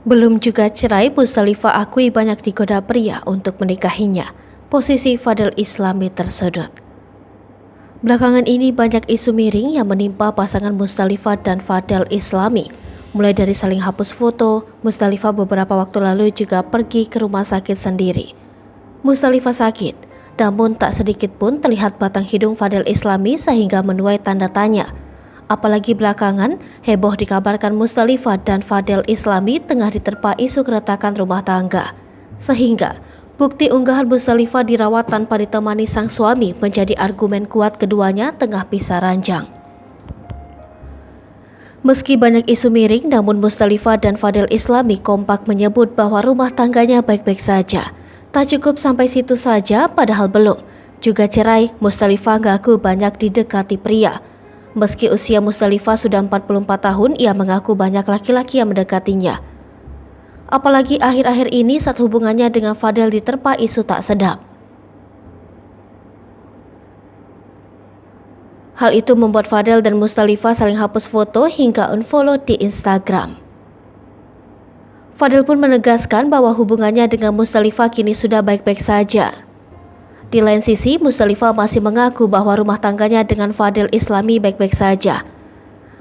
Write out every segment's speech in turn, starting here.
Belum juga cerai, Mustalifah akui banyak digoda pria untuk menikahinya. Posisi Fadel Islami tersudut. Belakangan ini banyak isu miring yang menimpa pasangan Mustalifah dan Fadel Islami. Mulai dari saling hapus foto, Mustalifah beberapa waktu lalu juga pergi ke rumah sakit sendiri. Mustalifah sakit, namun tak sedikit pun terlihat batang hidung Fadel Islami sehingga menuai tanda tanya. Apalagi belakangan, heboh dikabarkan Mustalifah dan Fadel Islami tengah diterpa isu keretakan rumah tangga. Sehingga, bukti unggahan Mustalifah dirawat tanpa ditemani sang suami menjadi argumen kuat keduanya tengah pisah ranjang. Meski banyak isu miring, namun Mustalifah dan Fadel Islami kompak menyebut bahwa rumah tangganya baik-baik saja. Tak cukup sampai situ saja, padahal belum. Juga cerai, Mustalifah ngaku banyak didekati pria. Meski usia Mustalifah sudah 44 tahun, ia mengaku banyak laki-laki yang mendekatinya. Apalagi akhir-akhir ini saat hubungannya dengan Fadel diterpa isu tak sedap. Hal itu membuat Fadel dan Mustalifah saling hapus foto hingga unfollow di Instagram. Fadel pun menegaskan bahwa hubungannya dengan Mustalifah kini sudah baik-baik saja. Di lain sisi, Mustalifah masih mengaku bahwa rumah tangganya dengan Fadel Islami baik-baik saja.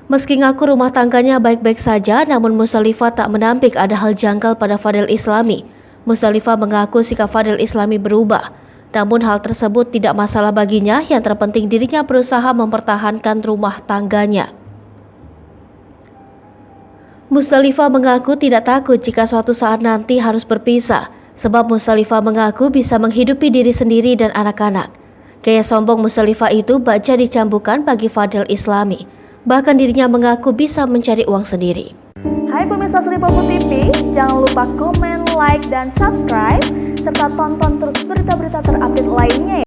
Meski ngaku rumah tangganya baik-baik saja, namun Mustalifah tak menampik ada hal janggal pada Fadel Islami. Mustalifah mengaku sikap Fadel Islami berubah. Namun hal tersebut tidak masalah baginya, yang terpenting dirinya berusaha mempertahankan rumah tangganya. Mustalifah mengaku tidak takut jika suatu saat nanti harus berpisah. Sebab Mustalifah mengaku bisa menghidupi diri sendiri dan anak-anak. Gaya sombong Mustalifah itu baca dicambukan bagi Fadel Islami. Bahkan dirinya mengaku bisa mencari uang sendiri. Hai pemirsa Selipopo TV, jangan lupa komen, like, dan subscribe. Serta tonton terus berita-berita terupdate lainnya ya.